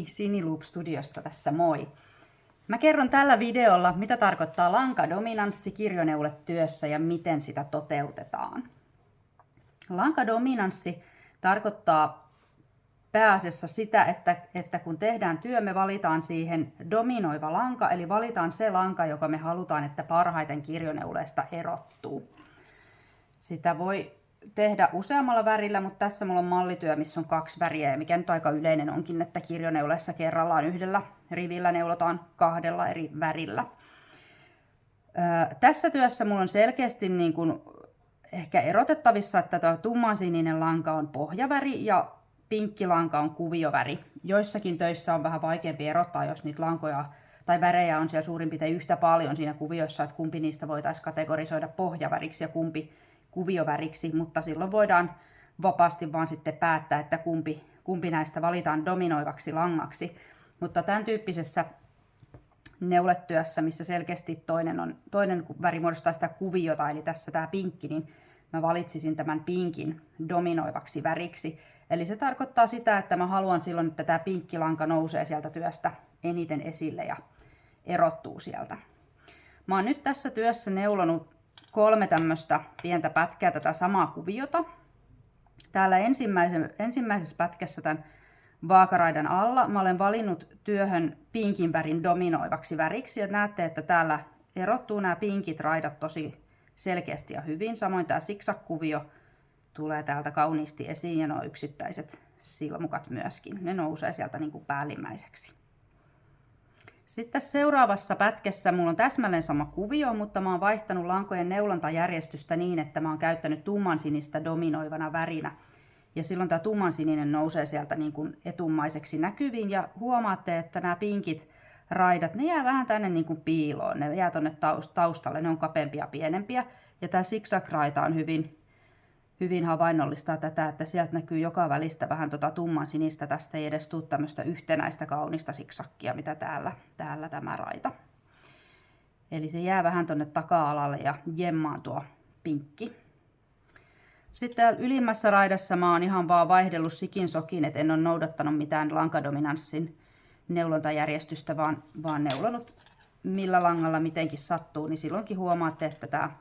Siniloop Studiosta tässä moi. Mä kerron tällä videolla, mitä tarkoittaa lankadominanssi kirjoneuletyössä ja miten sitä toteutetaan. Lankadominanssi tarkoittaa pääasiassa sitä, että kun tehdään työ, me valitaan siihen dominoiva lanka, eli valitaan se lanka, joka me halutaan, että parhaiten kirjoneuleesta erottuu. Sitä voi tehdä useammalla värillä, mutta tässä mulla on mallityö, missä on 2 väriä, ja mikä nyt aika yleinen onkin, että kirjoneuleessa kerrallaan yhdellä rivillä neulotaan 2 eri värillä. Tässä työssä mulla on selkeästi niin kuin ehkä erotettavissa, että tämä tummansininen lanka on pohjaväri ja pinkkilanka on kuvioväri. Joissakin töissä on vähän vaikeampi erottaa, jos niitä lankoja tai värejä on siellä suurin piirtein yhtä paljon siinä kuviossa, että kumpi niistä voitaisiin kategorisoida pohjaväriksi ja kumpi kuvioväriksi, mutta silloin voidaan vapaasti vaan sitten päättää, että kumpi näistä valitaan dominoivaksi langaksi. Mutta tämän tyyppisessä neuletyössä, missä selkeästi toinen väri muodostaa sitä kuviota, eli tässä tämä pinkki, niin mä valitsisin tämän pinkin dominoivaksi väriksi. Eli se tarkoittaa sitä, että mä haluan silloin, että tämä pinkkilanka nousee sieltä työstä eniten esille ja erottuu sieltä. Mä oon nyt tässä työssä neulonut 3 tämmöistä pientä pätkää tätä samaa kuviota. Täällä ensimmäisessä pätkässä tämän vaakaraidan alla mä olen valinnut työhön pinkin värin dominoivaksi väriksi. Ja näette, että täällä erottuu nämä pinkit raidat tosi selkeästi ja hyvin. Samoin tämä zigzag-kuvio tulee täältä kauniisti esiin ja nuo yksittäiset silmukat myöskin. Ne nousee sieltä niin kuin päällimmäiseksi. Sitten seuraavassa pätkässä mulla on täsmälleen sama kuvio, mutta mä oon vaihtanut lankojen neulontajärjestystä niin, että mä oon käyttänyt tummansinistä dominoivana värinä. Ja silloin tämä tummansininen nousee sieltä niin kuin etummaiseksi näkyviin ja huomaatte, että nämä pinkit raidat, ne jää vähän tänne niin kuin piiloon. Ne jää tonne taustalle, ne on kapeampia ja pienempiä. Ja tämä zigzag-raita on hyvin havainnollistaa tätä, että sieltä näkyy joka välistä vähän tumman sinistä. Tästä ei edes tule tämmöistä yhtenäistä kaunista siksakkia, mitä täällä tämä raita. Eli se jää vähän tonne taka-alalle ja jemmaan tuo pinkki. Sitten täällä ylimmässä raidassa mä oon ihan vaan vaihdellut sikin sokin, että en ole noudattanut mitään lankadominanssin neulontajärjestystä, vaan neulonut millä langalla mitenkin sattuu, niin silloinkin huomaatte, että tämä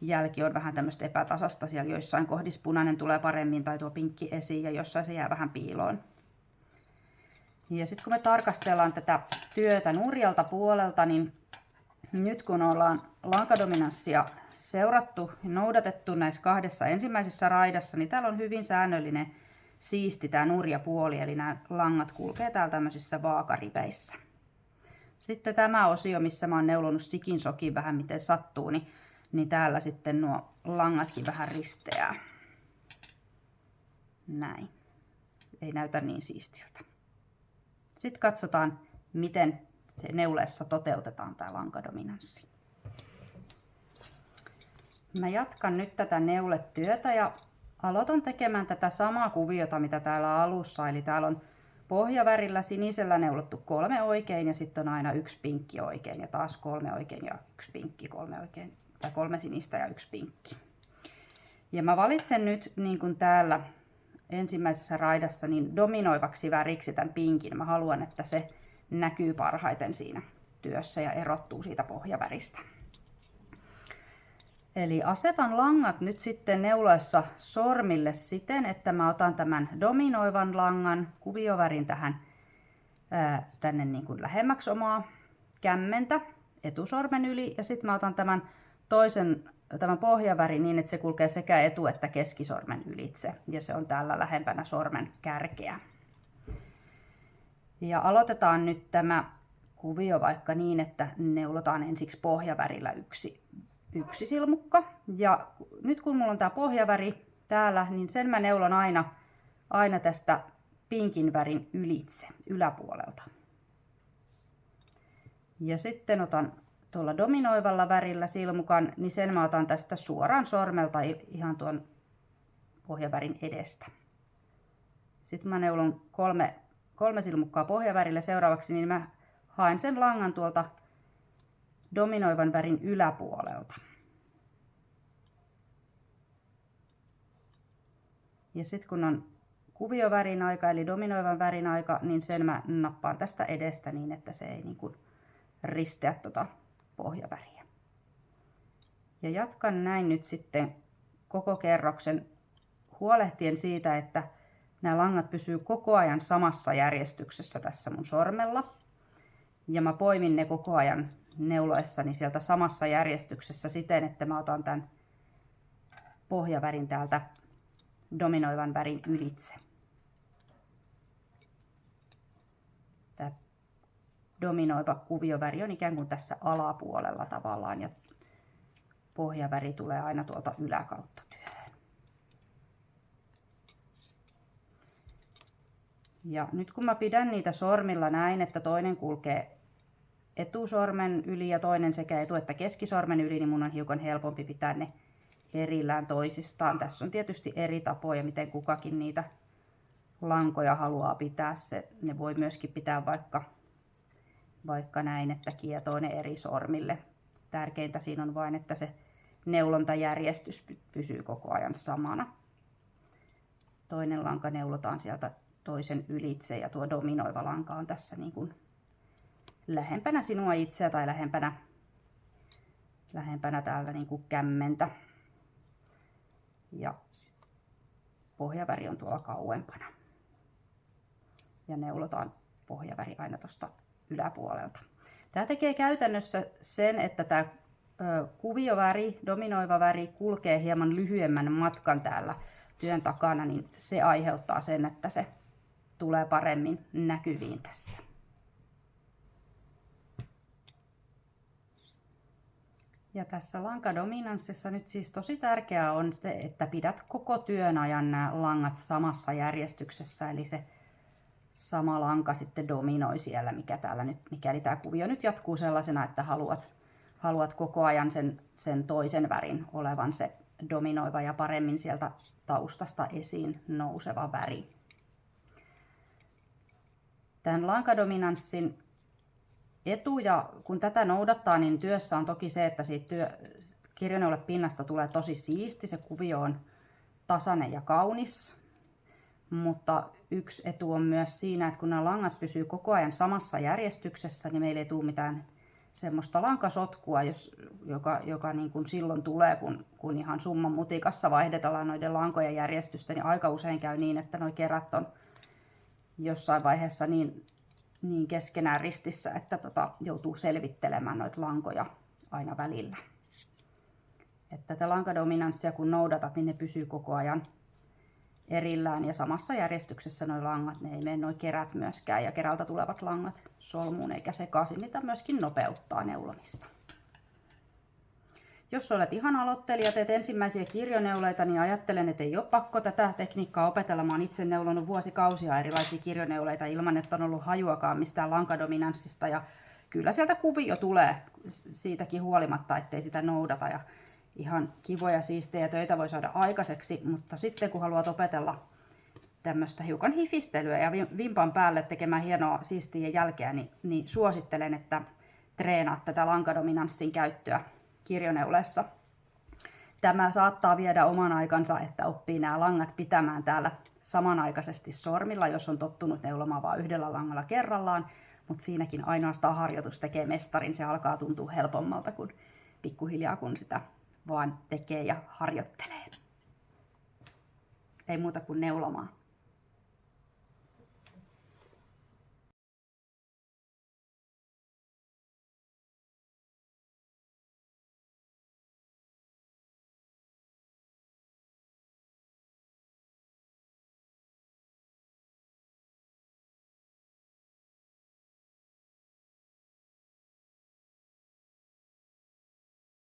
jälki on vähän tämmöistä epätasasta. Siellä joissain kohdissa punainen tulee paremmin tai tuo pinkki esiin ja jossain se jää vähän piiloon. Ja sitten kun me tarkastellaan tätä työtä nurjalta puolelta, niin nyt kun ollaan lankadominanssia seurattu ja noudatettu näissä 2 ensimmäisessä raidassa, niin täällä on hyvin säännöllinen siisti tämä nurjapuoli, eli nämä langat kulkee täällä tämmöisissä vaakariveissä. Sitten tämä osio, missä mä oon neulonut sikin sokin vähän miten sattuu, niin täällä sitten nuo langatkin vähän risteää. Näin. Ei näytä niin siistiltä. Sitten katsotaan, miten se neuleessa toteutetaan tämä lankadominanssi. Mä jatkan nyt tätä neuletyötä ja aloitan tekemään tätä samaa kuviota, mitä täällä alussa. Eli täällä on pohjavärillä sinisellä neulottu 3 oikein ja sitten on aina 1 pinkki oikein ja taas 3 oikein ja 1 pinkki, 3 oikein tai 3 sinistä ja 1 pinkki. Ja mä valitsen nyt niin kuin täällä ensimmäisessä raidassa niin dominoivaksi väriksi tämän pinkin. Mä haluan, että se näkyy parhaiten siinä työssä ja erottuu siitä pohjaväristä. Eli asetan langat nyt sitten neuloessa sormille siten, että mä otan tämän dominoivan langan kuviovärin tänne niin kuin lähemmäksi omaa kämmentä etusormen yli. Ja sitten mä otan tämän tämän pohjavärin niin, että se kulkee sekä etu- että keskisormen ylitse. Ja se on täällä lähempänä sormen kärkeä. Ja aloitetaan nyt tämä kuvio vaikka niin, että neulotaan ensiksi pohjavärillä yksi silmukka. Ja nyt kun mulla on tämä pohjaväri täällä, niin sen mä neulon aina tästä pinkin värin ylitse, yläpuolelta. Ja sitten otan tuolla dominoivalla värillä silmukan, niin sen mä otan tästä suoraan sormelta ihan tuon pohjavärin edestä. Sitten mä neulon 3 silmukkaa pohjavärillä seuraavaksi, niin mä haen sen langan tuolta dominoivan värin yläpuolelta. Ja sitten kun on kuviovärin aika eli dominoivan värin aika, niin sen mä nappaan tästä edestä niin, että se ei niin kuin risteä tuota pohjaväriä. Ja jatkan näin nyt sitten koko kerroksen huolehtien siitä, että nämä langat pysyy koko ajan samassa järjestyksessä tässä mun sormella. Ja mä poimin ne koko ajan neuloessani sieltä samassa järjestyksessä siten, että mä otan tämän pohjavärin täältä dominoivan värin ylitse. Tämä dominoiva kuvioväri on ikään kuin tässä alapuolella tavallaan ja pohjaväri tulee aina tuolta yläkautta työhön. Ja nyt kun mä pidän niitä sormilla näin, että toinen kulkee etusormen yli ja toinen sekä etu- että keskisormen yli, niin mun on hiukan helpompi pitää ne erillään toisistaan. Tässä on tietysti eri tapoja, miten kukakin niitä lankoja haluaa pitää. Ne voi myöskin pitää vaikka näin, että kietoo ne eri sormille. Tärkeintä siinä on vain, että se neulontajärjestys pysyy koko ajan samana. Toinen lanka neulotaan sieltä toisen ylitse ja tuo dominoiva lanka on tässä niin kuin lähempänä sinua itseä tai lähempänä täällä niin kuin kämmentä. Ja pohjaväri on tuolla kauempana. Ja neulotaan pohjaväri aina tuosta yläpuolelta. Tämä tekee käytännössä sen, että tämä kuvioväri, dominoiva väri kulkee hieman lyhyemmän matkan täällä työn takana, niin se aiheuttaa sen, että se tulee paremmin näkyviin tässä. Ja tässä lankadominanssissa nyt siis tosi tärkeää on se, että pidät koko työn ajan nämä langat samassa järjestyksessä, eli se sama lanka sitten dominoi siellä, mikä täällä nyt, mikäli tämä kuvio nyt jatkuu sellaisena, että haluat koko ajan sen toisen värin olevan se dominoiva ja paremmin sieltä taustasta esiin nouseva väri. Tämän lankadominanssin etuja, kun tätä noudattaa, niin työssä on toki se, että siitä kirjoneulepinnasta tulee tosi siisti, se kuvio on tasainen ja kaunis. Mutta yksi etu on myös siinä, että kun nämä langat pysyy koko ajan samassa järjestyksessä, niin meillä ei tule mitään semmoista lankasotkua, joka niin kuin silloin tulee, kun ihan summan mutikassa vaihdetaan noiden lankojen järjestystä, niin aika usein käy niin, että nuo kerät on jossain vaiheessa niin keskenään ristissä, että joutuu selvittelemään noita lankoja aina välillä. Että tätä lankadominanssia kun noudatat, niin ne pysyy koko ajan erillään ja samassa järjestyksessä nuo langat, ne ei mene nuo kerät myöskään ja kerältä tulevat langat solmuun eikä sekaisin, niitä myöskin nopeuttaa neulomista. Jos olet ihan aloittelija ja teet ensimmäisiä kirjoneuleita, niin ajattelen, että ei ole pakko tätä tekniikkaa opetella. Mä oon itse neulonut vuosikausia erilaisia kirjoneuleita ilman, että on ollut hajuakaan mistään lankadominanssista. Ja kyllä sieltä kuvio tulee siitäkin huolimatta, ettei sitä noudata. Ja ihan kivoja siistejä töitä voi saada aikaiseksi, mutta sitten kun haluat opetella tämmöistä hiukan hifistelyä ja vimpan päälle tekemään hienoa siistien jälkeä, niin suosittelen, että treenaat tätä lankadominanssin käyttöä kirjoneuleessa. Tämä saattaa viedä oman aikansa, että oppii nämä langat pitämään täällä samanaikaisesti sormilla, jos on tottunut neulomaan vain yhdellä langalla kerrallaan, mutta siinäkin ainoastaan harjoitus tekee mestarin. Se alkaa tuntua helpommalta kuin pikkuhiljaa, kun sitä vaan tekee ja harjoittelee. Ei muuta kuin neulomaan.